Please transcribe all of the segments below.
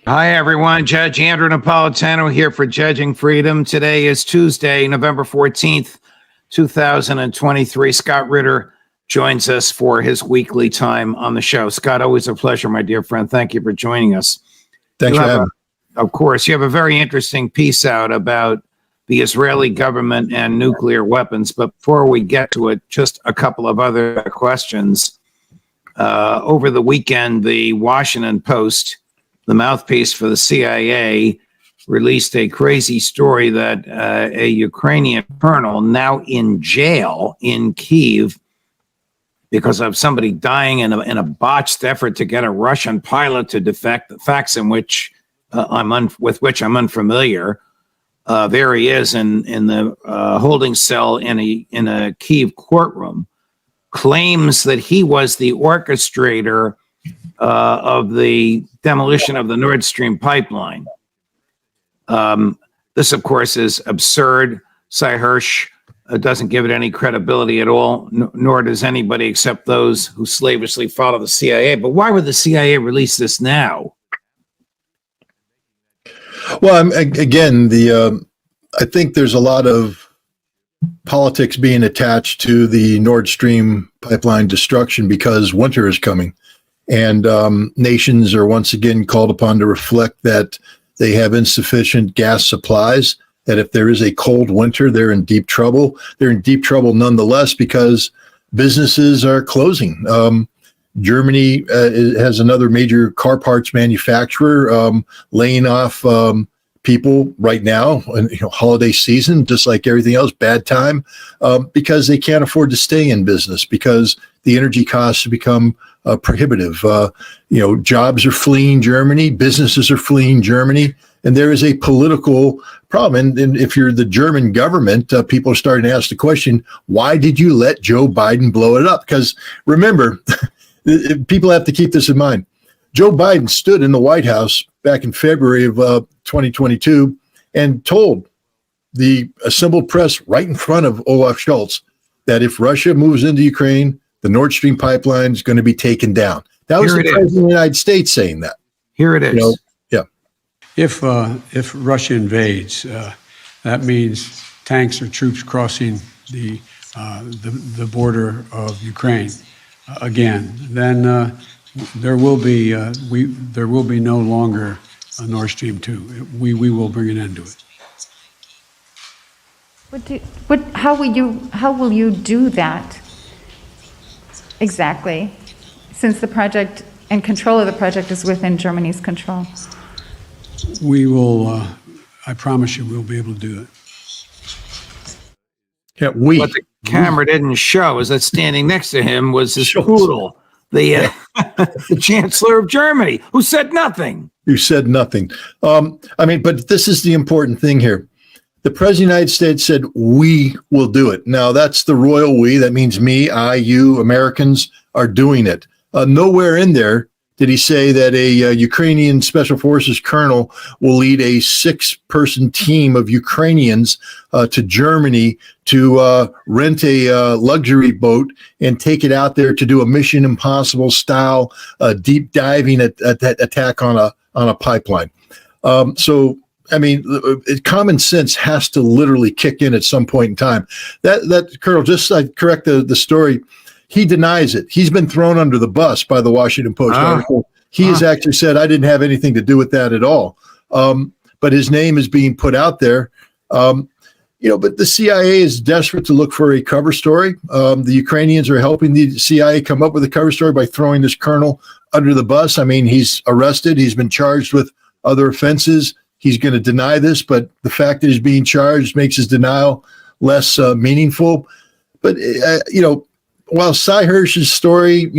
Hi, everyone. Judge Andrew Napolitano here for Judging Freedom. Today is Tuesday, November 14th, 2023. Scott Ritter joins us for his weekly time on the show. Scott, always a pleasure, my dear friend. Thank you for joining us. Thanks for having me. Of course, you have a very interesting piece out about the Israeli government and nuclear weapons. But before we get to it, just a couple of other questions. Over the weekend, the Washington Post, the mouthpiece for the CIA, released a crazy story that a Ukrainian colonel now in jail in Kyiv because of somebody dying in a botched effort to get a Russian pilot to defect, the facts in which with which I'm unfamiliar. There he is in the holding cell in a Kyiv courtroom, claims that he was the orchestrator of the demolition of the Nord Stream pipeline. This, of course, is absurd. Cy Hirsch doesn't give it any credibility at all, nor does anybody except those who slavishly follow the CIA. But why would the CIA release this now? Well, again, I think there's a lot of politics being attached to the Nord Stream pipeline destruction because winter is coming. And nations are once again called upon to reflect that they have insufficient gas supplies, that if there is a cold winter, they're in deep trouble. They're in deep trouble nonetheless because businesses are closing. Germany has another major car parts manufacturer laying off people right now, and holiday season, just like everything else, bad time, because they can't afford to stay in business because the energy costs have become prohibitive. Jobs are fleeing Germany, businesses are fleeing Germany, and there is a political problem. And if you're the German government, people are starting to ask the question, why did you let Joe Biden blow it up? Because remember, people have to keep this in mind. Joe Biden stood in the White House back in February of 2022 and told the assembled press right in front of Olaf Scholz that if Russia moves into Ukraine, the Nord Stream pipeline is going to be taken down. That was the President of the United States saying that. Here it is. If Russia invades, that means tanks or troops crossing the border of Ukraine again. Then there will be no longer a Nord Stream 2. We will bring an end to it. How will you do that exactly, since the project and control of the project is within Germany's control? We will, I promise you, we'll be able to do it. Yeah, what the camera didn't show is that standing next to him was his poodle, the Chancellor of Germany, who said nothing. You said nothing. But this is the important thing here. The President of the United States said, we will do it. Now, that's the royal we. That means me, I, you, Americans are doing it. Nowhere in there did he say that a Ukrainian Special Forces colonel will lead a 6-person team of Ukrainians to Germany to rent a luxury boat and take it out there to do a Mission Impossible style deep diving attack on a pipeline. Common sense has to literally kick in at some point in time. That colonel, just I correct the story. He denies it. He's been thrown under the bus by the Washington Post article. He has actually said, I didn't have anything to do with that at all. But his name is being put out there. But the CIA is desperate to look for a cover story. The Ukrainians are helping the CIA come up with a cover story by throwing this colonel under the bus. I mean, he's arrested. He's been charged with other offenses. He's going to deny this, but the fact that he's being charged makes his denial less meaningful. But, while Cy Hirsch's story,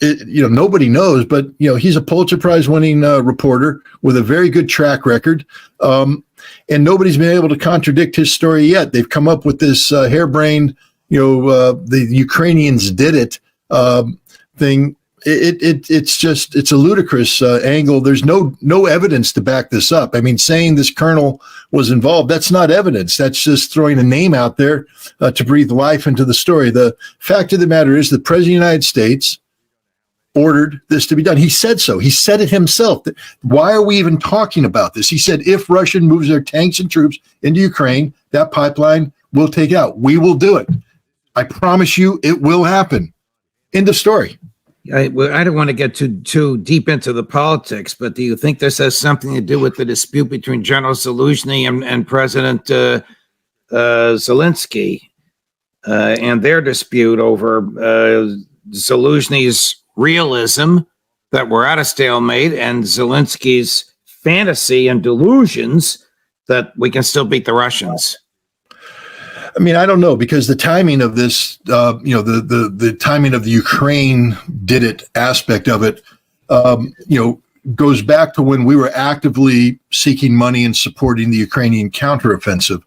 nobody knows, but, he's a Pulitzer Prize winning reporter with a very good track record. And nobody's been able to contradict his story yet. They've come up with this harebrained, the Ukrainians did it thing. It's a ludicrous angle. There's no evidence to back this up. I mean, saying this colonel was involved, that's not evidence. That's just throwing a name out there to breathe life into the story. The fact of the matter is the President of the United States ordered this to be done. He said so. He said it himself. Why are we even talking about this? He said, if Russia moves their tanks and troops into Ukraine, that pipeline will take it out. We will do it. I promise you it will happen. End of story. I don't want to get too deep into the politics, but do you think this has something to do with the dispute between General Zelensky and President Zelensky and their dispute over Zelensky's realism that we're at a stalemate and Zelensky's fantasy and delusions that we can still beat the Russians? I mean, I don't know, because the timing of this, the timing of the Ukraine did it aspect of it, goes back to when we were actively seeking money and supporting the Ukrainian counteroffensive.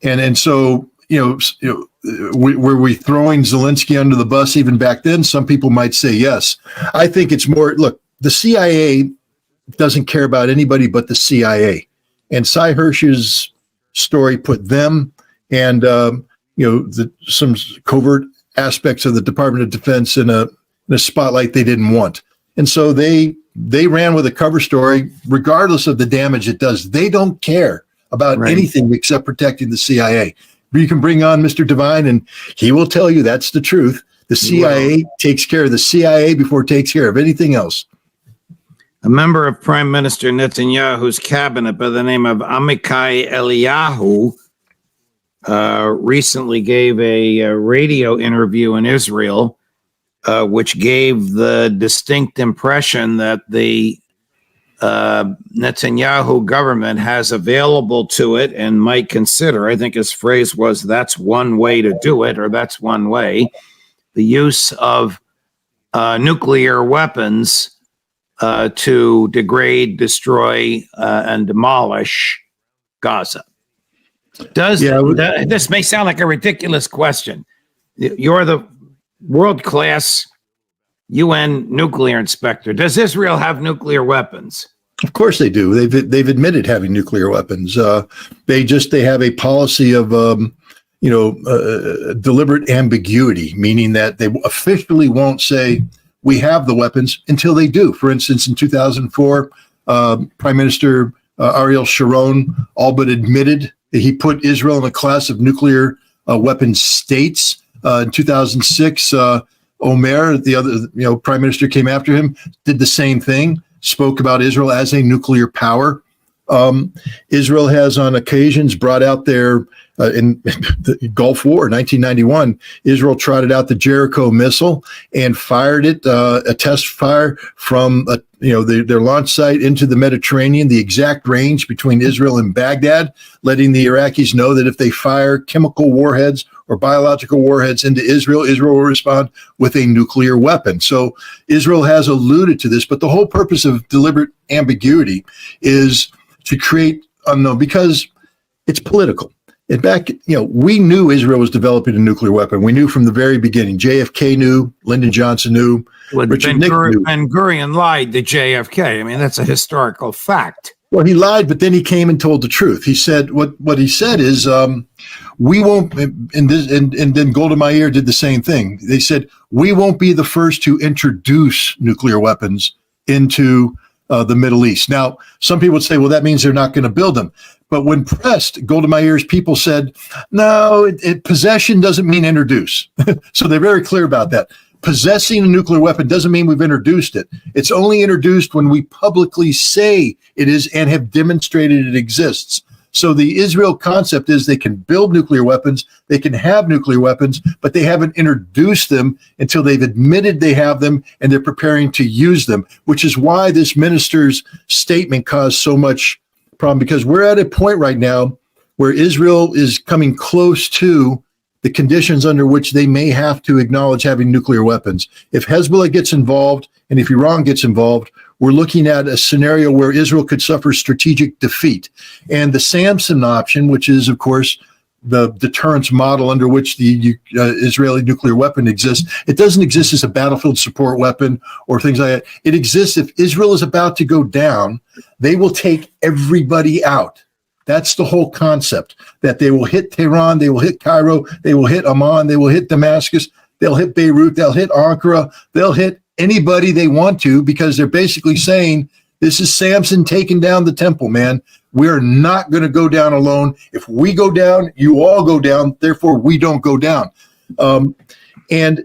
And so, were we throwing Zelensky under the bus even back then? Some people might say yes. I think it's more, look, the CIA doesn't care about anybody but the CIA. And Cy Hirsch's story put them and, some covert aspects of the Department of Defense in a spotlight they didn't want. And so they ran with a cover story, regardless of the damage it does. They don't care about anything except protecting the CIA. You can bring on Mr. Devine and he will tell you that's the truth. The CIA takes care of the CIA before it takes care of anything else. A member of Prime Minister Netanyahu's cabinet by the name of Amichai Eliyahu recently gave a radio interview in Israel, which gave the distinct impression that the Netanyahu government has available to it and might consider, I think his phrase was, that's one way to do it, or that's one way, the use of nuclear weapons to degrade, destroy, and demolish Gaza. This may sound like a ridiculous question. You're the world-class UN nuclear inspector. Does Israel have nuclear weapons? Of course they do. They've admitted having nuclear weapons. They have a policy of deliberate ambiguity, meaning that they officially won't say we have the weapons until they do. For instance, in 2004, Prime Minister Ariel Sharon all but admitted that he put Israel in a class of nuclear weapons states. In 2006, Omer, the other prime minister, came after him, did the same thing, spoke about Israel as a nuclear power. Israel has on occasions brought out their, in the Gulf War, 1991, Israel trotted out the Jericho missile and fired it, a test fire from their launch site into the Mediterranean, the exact range between Israel and Baghdad, letting the Iraqis know that if they fire chemical warheads or biological warheads into Israel, Israel will respond with a nuclear weapon. So Israel has alluded to this, but the whole purpose of deliberate ambiguity is to create unknown, because it's political. In fact, we knew Israel was developing a nuclear weapon. We knew from the very beginning. JFK knew, Lyndon Johnson knew, Richard Nixon knew. Ben-Gurion lied to JFK. I mean, that's a historical fact. Well, he lied, but then he came and told the truth. He said what he said is, we won't, and then Golda Meir did the same thing. They said, we won't be the first to introduce nuclear weapons into the Middle East. Now, some people would say, well, that means they're not going to build them. But when pressed, Golda Meir's people said, no, possession doesn't mean introduce. So they're very clear about that. Possessing a nuclear weapon doesn't mean we've introduced it. It's only introduced when we publicly say it is and have demonstrated it exists. So the Israel concept is they can build nuclear weapons, they can have nuclear weapons, but they haven't introduced them until they've admitted they have them and they're preparing to use them, which is why this minister's statement caused so much problem, because we're at a point right now where Israel is coming close to the conditions under which they may have to acknowledge having nuclear weapons. If Hezbollah gets involved and if Iran gets involved, we're looking at a scenario where Israel could suffer strategic defeat. And the Samson option, which is, of course, the deterrence model under which the Israeli nuclear weapon exists, it doesn't exist as a battlefield support weapon or things like that. It exists if Israel is about to go down, they will take everybody out. That's the whole concept, that they will hit Tehran, they will hit Cairo, they will hit Amman, they will hit Damascus, they'll hit Beirut, they'll hit Ankara, they'll hit anybody they want to, because they're basically saying, this is Samson taking down the temple, man. We're not going to go down alone. If we go down, you all go down. Therefore, we don't go down. And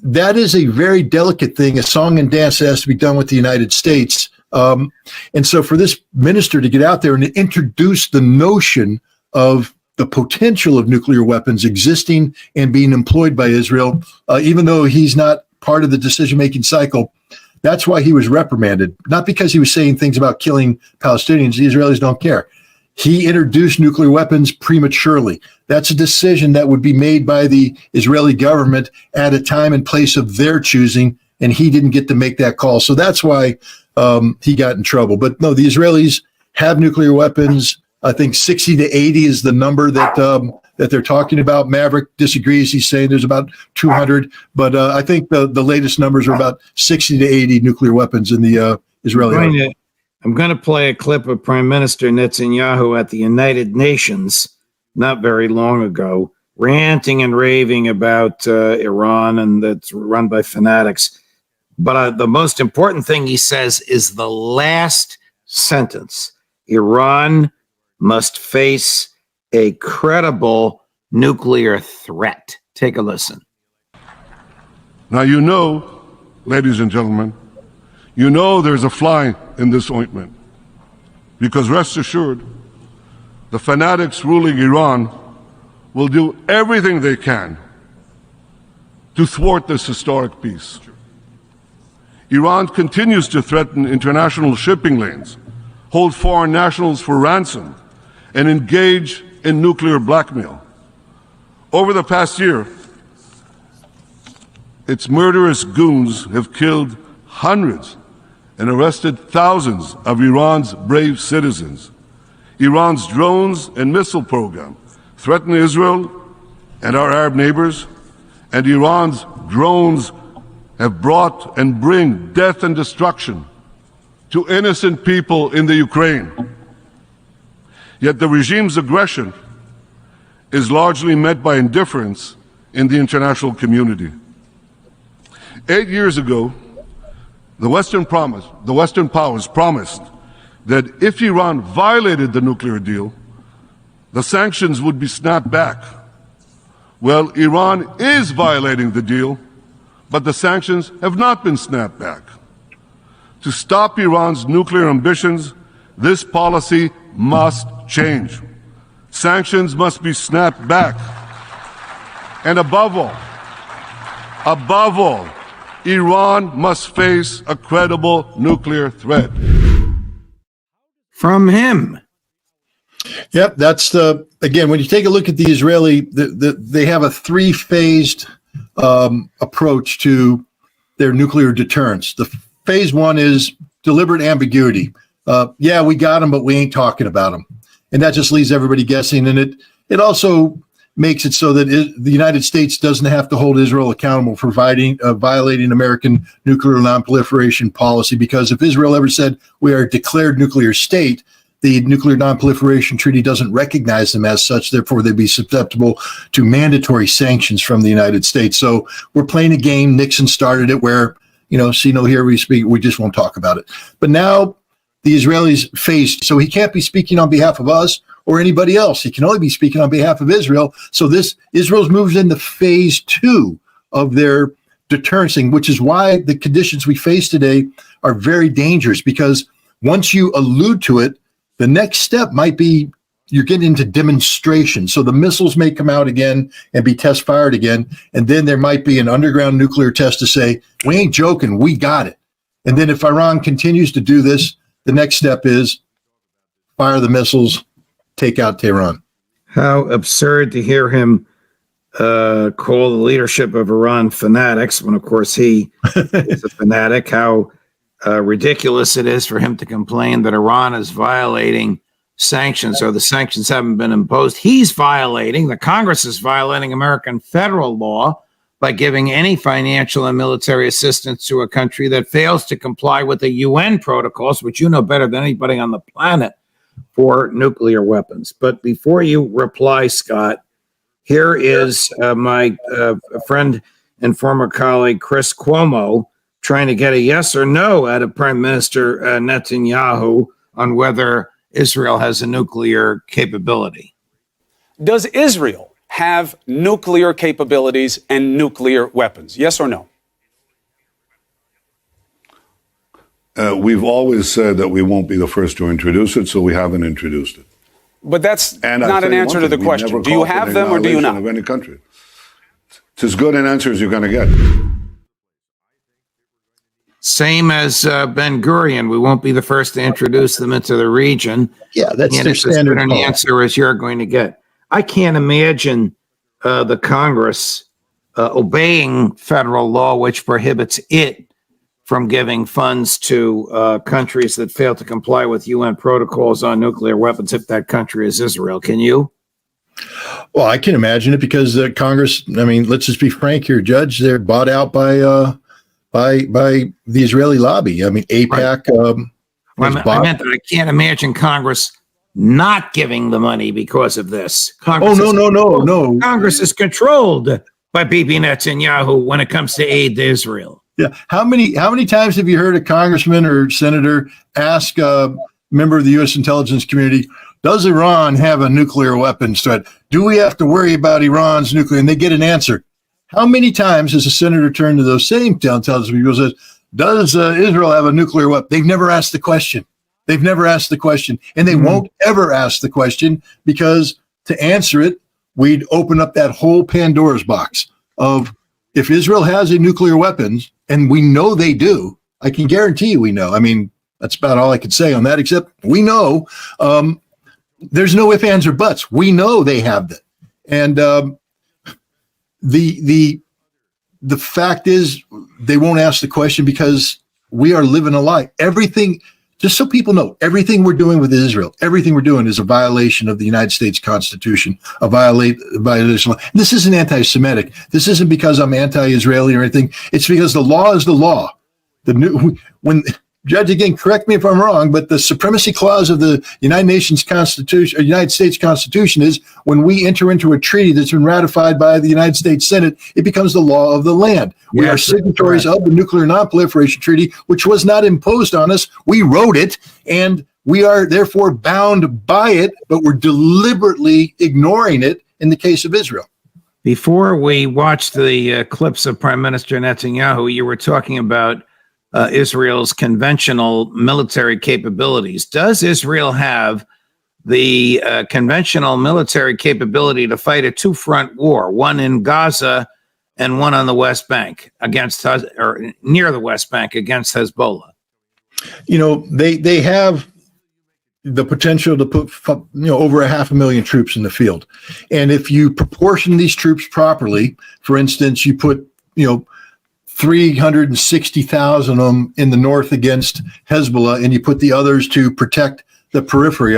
that is a very delicate thing, a song and dance that has to be done with the United States. And so for this minister to get out there and introduce the notion of the potential of nuclear weapons existing and being employed by Israel, even though he's not part of the decision-making cycle, that's why he was reprimanded. Not because he was saying things about killing Palestinians. The Israelis don't care. He introduced nuclear weapons prematurely. That's a decision that would be made by the Israeli government at a time and place of their choosing, and he didn't get to make that call. So that's why he got in trouble. But no, the Israelis have nuclear weapons. I think 60 to 80 is the number that they're talking about. Maverick disagrees. He's saying there's about 200. But I think the latest numbers are about 60 to 80 nuclear weapons in the Israeli army. I'm going to play a clip of Prime Minister Netanyahu at the United Nations not very long ago, ranting and raving about Iran, and that's run by fanatics. But the most important thing he says is the last sentence. Iran must face a credible nuclear threat. Take a listen. Now, you know, ladies and gentlemen, you know there's a fly in this ointment, because rest assured, the fanatics ruling Iran will do everything they can to thwart this historic peace. Iran continues to threaten international shipping lanes, hold foreign nationals for ransom, and engage in nuclear blackmail. Over the past year, its murderous goons have killed hundreds and arrested thousands of Iran's brave citizens. Iran's drones and missile program threaten Israel and our Arab neighbors, and Iran's drones have brought and bring death and destruction to innocent people in the Ukraine. Yet the regime's aggression is largely met by indifference in the international community. 8 years ago, the Western powers promised that if Iran violated the nuclear deal, the sanctions would be snapped back. Well, Iran is violating the deal, but the sanctions have not been snapped back. To stop Iran's nuclear ambitions, this policy must change. Sanctions must be snapped back. And above all, Iran must face a credible nuclear threat. From him. Yep, that's again, when you take a look at the Israeli, they have a three-phased approach to their nuclear deterrence. The phase one is deliberate ambiguity. Yeah, we got them, but we ain't talking about them. And that just leaves everybody guessing. And it also makes it so that the United States doesn't have to hold Israel accountable for violating American nuclear nonproliferation policy, because if Israel ever said we are a declared nuclear state, the Nuclear Nonproliferation Treaty doesn't recognize them as such. Therefore, they'd be susceptible to mandatory sanctions from the United States. So we're playing a game. Nixon started it where, see no here we speak. We just won't talk about it. But now the Israelis faced, so he can't be speaking on behalf of us or anybody else. He can only be speaking on behalf of Israel. So Israel's moves into phase two of their deterrence, which is why the conditions we face today are very dangerous, because once you allude to it, the next step might be you're getting into demonstration. So the missiles may come out again and be test fired again. And then there might be an underground nuclear test to say, we ain't joking, we got it. And then if Iran continues to do this, the next step is fire the missiles, take out Tehran. How absurd to hear him call the leadership of Iran fanatics when, of course, he is a fanatic. How ridiculous it is for him to complain that Iran is violating sanctions, or the sanctions haven't been imposed. He's violating, the Congress is violating American federal law by giving any financial and military assistance to a country that fails to comply with the UN protocols, which you know better than anybody on the planet, for nuclear weapons. But before you reply, Scott, here is my friend and former colleague Chris Cuomo trying to get a yes or no out of Prime Minister Netanyahu on whether Israel has a nuclear capability. Does Israel have nuclear capabilities and nuclear weapons? Yes or no? We've always said that we won't be the first to introduce it, so we haven't introduced it. But that's And I'll not tell an you answer one to the thing, we question. never Do you call for have the them or do you annihilation not? of any country. It's as good an answer as you're going to get. Same as Ben Gurion, we won't be the first to introduce them into the region. Yeah, that's And their it's as standard good an call. answer as you're going to get. I can't imagine the Congress obeying federal law, which prohibits it from giving funds to countries that fail to comply with UN protocols on nuclear weapons if that country is Israel. Can you? Well, I can imagine it because Congress, I mean, let's just be frank here, Judge, they're bought out by the Israeli lobby. I mean, AIPAC I meant that I can't imagine Congress not giving the money because of this. Congress no. Congress is controlled by Bibi Netanyahu when it comes to aid to Israel. Yeah. How many times have you heard a congressman or senator ask a member of the U.S. intelligence community, does Iran have a nuclear weapons threat? Do we have to worry about Iran's nuclear? And they get an answer. How many times has a senator turned to those same intelligence people and says, does Israel have a nuclear weapon? They've never asked the question. They've never asked the question. And they won't ever ask the question because to answer it, we'd open up that whole Pandora's box of if Israel has a nuclear weapons, and we know they do, I can guarantee you we know. I mean, that's about all I could say on that, except we know there's no ifs, ands, or buts. We know they have that. And the fact is they won't ask the question because we are living a lie. Everything, just so people know, everything we're doing with Israel, everything we're doing is a violation of the United States Constitution, a violation. This isn't anti-Semitic. This isn't because I'm anti-Israeli or anything. It's because the law is the law. Judge, again, correct me if I'm wrong, but the supremacy clause of the United States Constitution is when we enter into a treaty that's been ratified by the United States Senate, it becomes the law of the land. We are signatories of the Nuclear Non-Proliferation Treaty, which was not imposed on us. We wrote it, and we are therefore bound by it, but we're deliberately ignoring it in the case of Israel. Before we watched the clips of Prime Minister Netanyahu, you were talking about Israel's conventional military capabilities. Does Israel have the conventional military capability to fight a two-front war, one in Gaza and one on the West Bank or near the West Bank against Hezbollah? You know, they have the potential to put over 500,000 troops in the field, and if you proportion these troops properly, for instance, you put 360,000 of them in the north against Hezbollah, and you put the others to protect the periphery.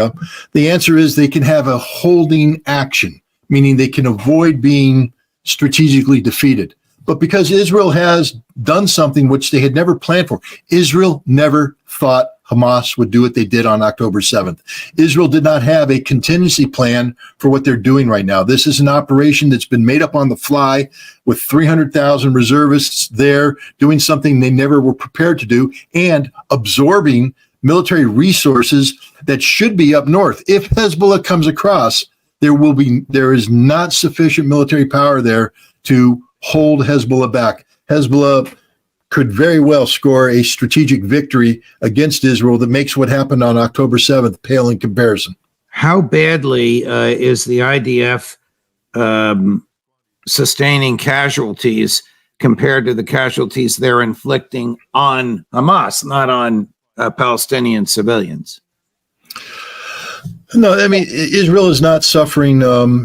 The answer is they can have a holding action, meaning they can avoid being strategically defeated. But because Israel has done something which they had never planned for, Israel never thought Hamas would do what they did on October 7th. Israel did not have a contingency plan for what they're doing right now. This is an operation that's been made up on the fly with 300,000 reservists there doing something they never were prepared to do and absorbing military resources that should be up north. If Hezbollah comes across, there is not sufficient military power there to hold Hezbollah back. Hezbollah could very well score a strategic victory against Israel that makes what happened on October 7th pale in comparison. How badly is the IDF sustaining casualties compared to the casualties they're inflicting on Hamas, not on Palestinian civilians? No, I mean, Israel is not suffering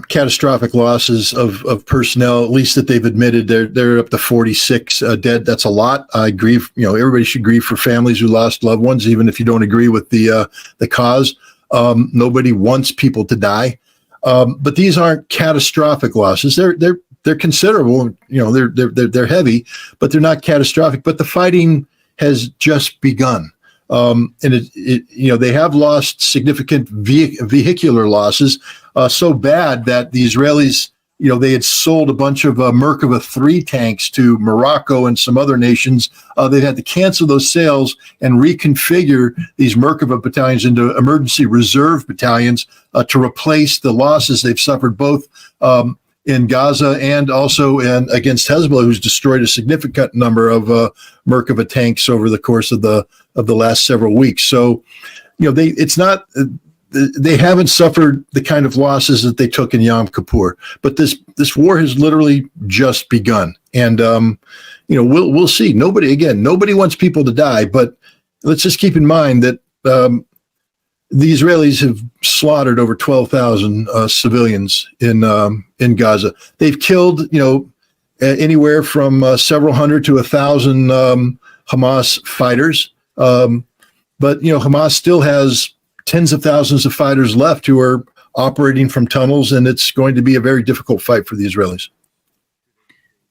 catastrophic losses of personnel, at least that they've admitted. They're up to 46 dead. That's a lot. I agree. Everybody should grieve for families who lost loved ones, even if you don't agree with the cause. Nobody wants people to die. But these aren't catastrophic losses. They're considerable. They're heavy, but they're not catastrophic. But the fighting has just begun. And they have lost significant vehicular losses, so bad that the Israelis they had sold a bunch of Merkava 3 tanks to Morocco and some other nations. They've had to cancel those sales and reconfigure these Merkava battalions into emergency reserve battalions to replace the losses they've suffered both in Gaza and also against Hezbollah, who's destroyed a significant number of Merkava tanks over the course of the last several weeks. So, they haven't suffered the kind of losses that they took in Yom Kippur, but this war has literally just begun. And, we'll see. Nobody wants people to die, but let's just keep in mind that the Israelis have slaughtered over 12,000 civilians in Gaza. They've killed, anywhere from several hundred to 1,000 Hamas fighters. But Hamas still has tens of thousands of fighters left who are operating from tunnels, and it's going to be a very difficult fight for the Israelis.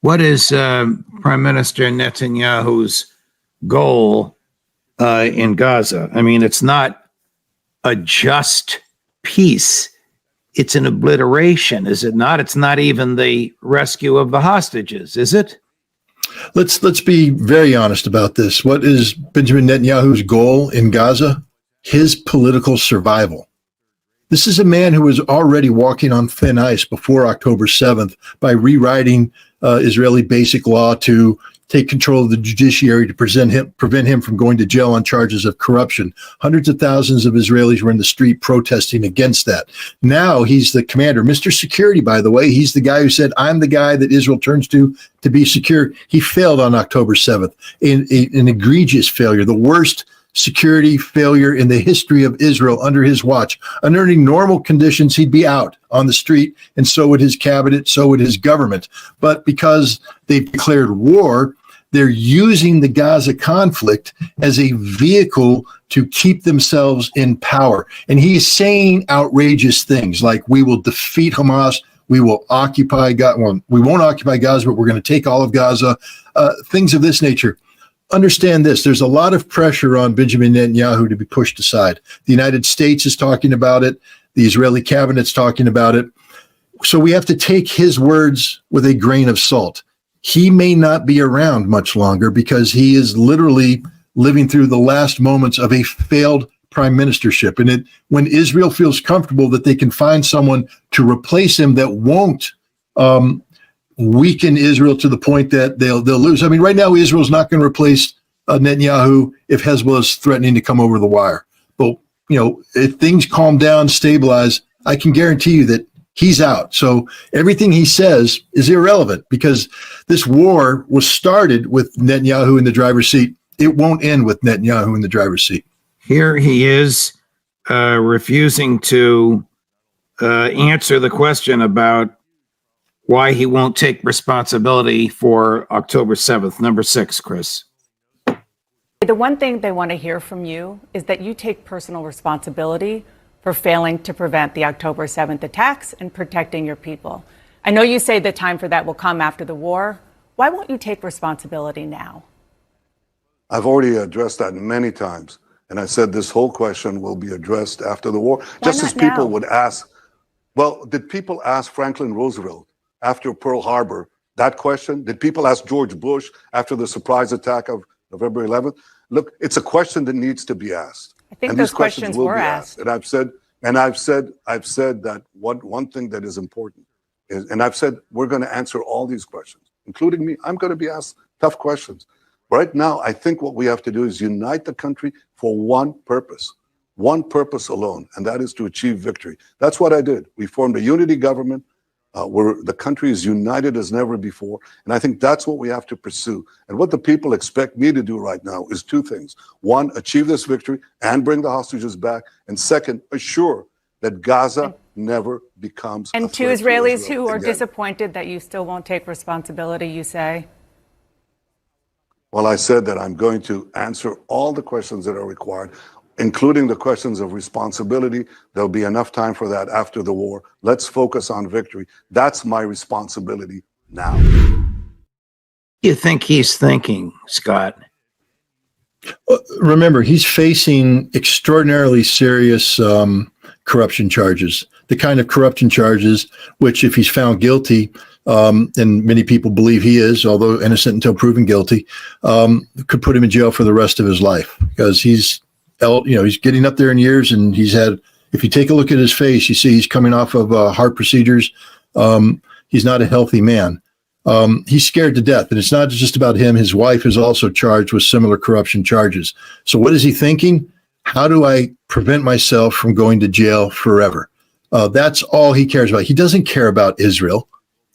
What is Prime Minister Netanyahu's goal in Gaza? I mean, it's not a just peace. It's an obliteration, is it not? It's not even the rescue of the hostages, is it? Let's be very honest about this. What is Benjamin Netanyahu's goal in Gaza? His political survival. This is a man who was already walking on thin ice before October 7th by rewriting Israeli basic law to take control of the judiciary to prevent him from going to jail on charges of corruption. Hundreds of thousands of Israelis were in the street protesting against that. Now he's the commander. Mr. Security, by the way, he's the guy who said, I'm the guy that Israel turns to be secure. He failed on October 7th, an egregious failure, the worst security failure in the history of Israel under his watch. Under any normal conditions, he'd be out on the street, and so would his cabinet, so would his government. But because they've declared war, they're using the Gaza conflict as a vehicle to keep themselves in power. And he's saying outrageous things like, we will defeat Hamas, we will occupy Gaza, well, we won't occupy Gaza, but we're going to take all of Gaza, things of this nature. Understand this, there's a lot of pressure on Benjamin Netanyahu to be pushed aside. The United States is talking about it. The Israeli cabinet's talking about it. So we have to take his words with a grain of salt. He may not be around much longer because he is literally living through the last moments of a failed prime ministership. And when Israel feels comfortable that they can find someone to replace him that won't weaken Israel to the point that they'll lose. I mean, right now, Israel's not going to replace Netanyahu if Hezbollah is threatening to come over the wire. But, if things calm down, stabilize, I can guarantee you that he's out. So everything he says is irrelevant because this war was started with Netanyahu in the driver's seat. It won't end with Netanyahu in the driver's seat. Here he is refusing to answer the question about why he won't take responsibility for October 7th. Number 6, Chris. The one thing they want to hear from you is that you take personal responsibility for failing to prevent the October 7th attacks and protecting your people. I know you say the time for that will come after the war. Why won't you take responsibility now? I've already addressed that many times. And I said this whole question will be addressed after the war. Why just not as people now? would ask, well, did people ask Franklin Roosevelt after Pearl Harbor that question? Did people ask George Bush after the surprise attack of November 11th? Look, it's a question that needs to be asked. I think and those these questions will were be asked. And I've said that one thing that is important is, and I've said we're going to answer all these questions, including me. I'm going to be asked tough questions. Right now, I think what we have to do is unite the country for one purpose alone, and that is to achieve victory. That's what I did. We formed a unity government where the country is united as never before, and I think that's what we have to pursue. And what the people expect me to do right now is two things. One, achieve this victory and bring the hostages back, and second, assure that Gaza never becomes And a to threat to Israelis Israel who are again. disappointed that you still won't take responsibility, you say? Well, I said that I'm going to answer all the questions that are required, including the questions of responsibility. There'll be enough time for that after the war. Let's focus on victory. That's my responsibility now. You think he's thinking, Scott? Remember, he's facing extraordinarily serious corruption charges. the kind of corruption charges, which if he's found guilty, and many people believe he is, although innocent until proven guilty, could put him in jail for the rest of his life, because he's getting up there in years, and he's had, if you take a look at his face, you see he's coming off of heart procedures. He's not a healthy man. He's scared to death, and it's not just about him. His wife is also charged with similar corruption charges. So what is he thinking? How do I prevent myself from going to jail forever? That's all he cares about. He doesn't care about Israel.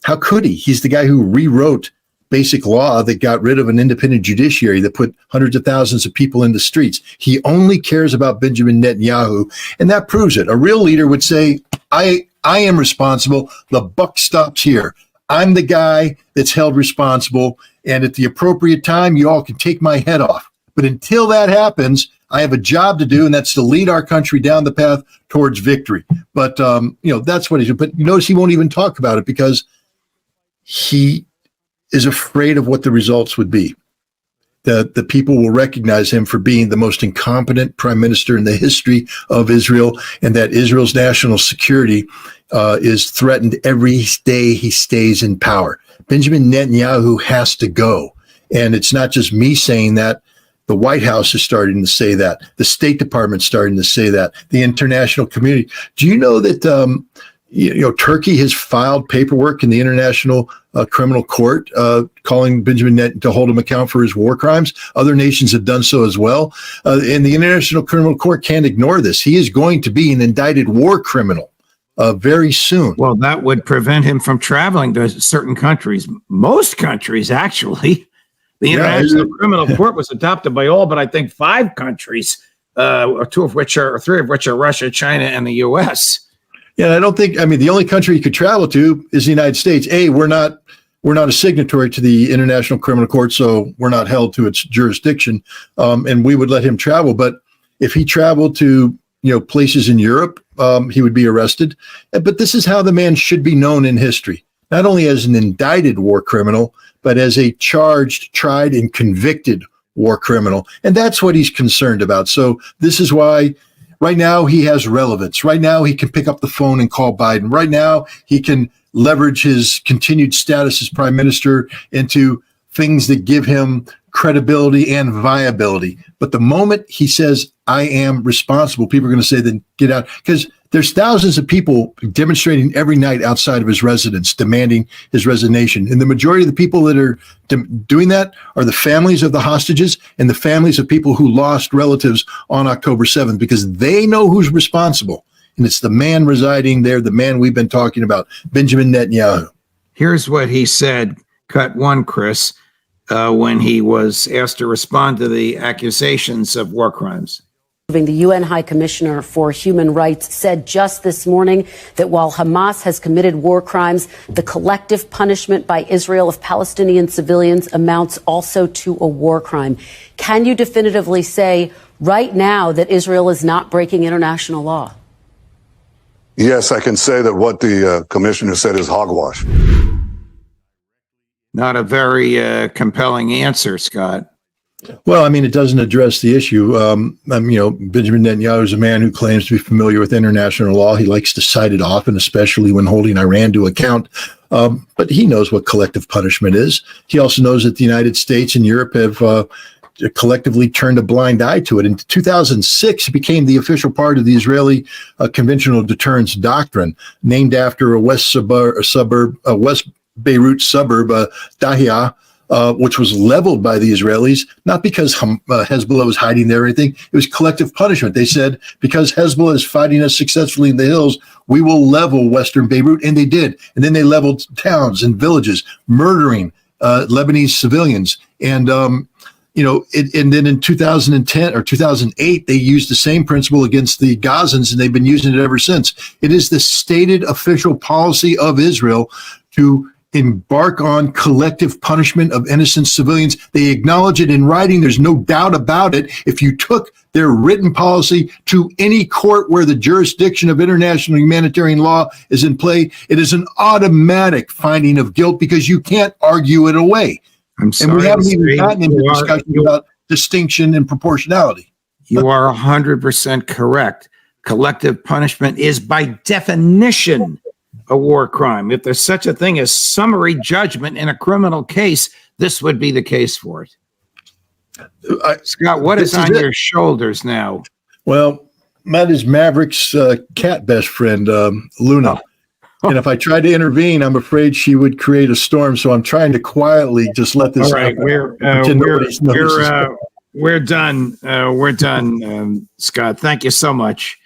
How could he? He's the guy who rewrote basic law that got rid of an independent judiciary that put hundreds of thousands of people in the streets. He only cares about Benjamin Netanyahu, and that proves it. A real leader would say, I am responsible. The buck stops here. I'm the guy that's held responsible, and at the appropriate time, you all can take my head off. But until that happens, I have a job to do, and that's to lead our country down the path towards victory. But, that's what he's doing. But you notice he won't even talk about it because he is afraid of what the results would be. The people will recognize him for being the most incompetent prime minister in the history of Israel, and that Israel's national security is threatened every day he stays in power. Benjamin Netanyahu has to go. And it's not just me saying that. The White House is starting to say that. The State Department is starting to say that. The international community. Do you know that Turkey has filed paperwork in the International Criminal Court calling Benjamin Netanyahu to hold him account for his war crimes? Other nations have done so as well. And the International Criminal Court can't ignore this. He is going to be an indicted war criminal very soon. Well, that would prevent him from traveling to certain countries. Most countries, actually. The International Criminal Court was adopted by all but I think 5 countries, 3 of which are Russia, China, and the U.S. Yeah, the only country you could travel to is the United States. We're not a signatory to the International Criminal Court, so we're not held to its jurisdiction, and we would let him travel. But if he traveled to places in Europe, he would be arrested. But this is how the man should be known in history, not only as an indicted war criminal, but as a charged, tried, and convicted war criminal. And that's what he's concerned about. So this is why right now he has relevance. Right now he can pick up the phone and call Biden. Right now he can leverage his continued status as prime minister into things that give him credibility and viability. But the moment he says, I am responsible, people are going to say, then get out. Because there's thousands of people demonstrating every night outside of his residence, demanding his resignation. And the majority of the people that are doing that are the families of the hostages and the families of people who lost relatives on October 7th, because they know who's responsible. And it's the man residing there, the man we've been talking about, Benjamin Netanyahu. Here's what he said, cut 1, Chris, when he was asked to respond to the accusations of war crimes. The UN High Commissioner for Human Rights said just this morning that while Hamas has committed war crimes, the collective punishment by Israel of Palestinian civilians amounts also to a war crime. Can you definitively say right now that Israel is not breaking international law? Yes, I can say that what the commissioner said is hogwash. Not a very compelling answer, Scott. Well, it doesn't address the issue. Benjamin Netanyahu is a man who claims to be familiar with international law. He likes to cite it often, especially when holding Iran to account. But he knows what collective punishment is. He also knows that the United States and Europe have collectively turned a blind eye to it. In 2006, it became the official part of the Israeli conventional deterrence doctrine, named after a West Beirut suburb, Dahia, which was leveled by the Israelis, not because Hezbollah was hiding there or anything. It was collective punishment. They said, because Hezbollah is fighting us successfully in the hills, we will level Western Beirut. And they did. And then they leveled towns and villages, murdering Lebanese civilians. And, and then in 2010 or 2008, they used the same principle against the Gazans, and they've been using it ever since. It is the stated official policy of Israel to embark on collective punishment of innocent civilians. They acknowledge it in writing. There's no doubt about it. If you took their written policy to any court where the jurisdiction of international humanitarian law is in play, it is an automatic finding of guilt because you can't argue it away. I'm sorry. And we haven't even gotten into discussion about distinction and proportionality. You are 100% correct. collective punishment is by definition a war crime. If there's such a thing as summary judgment in a criminal case, this would be the case for it. Scott, what is on your shoulders now? Well, that is Maverick's cat best friend, Luna. And if I tried to intervene, I'm afraid she would create a storm. So I'm trying to quietly just let this. All right, we're done. We're done, Scott. Thank you so much.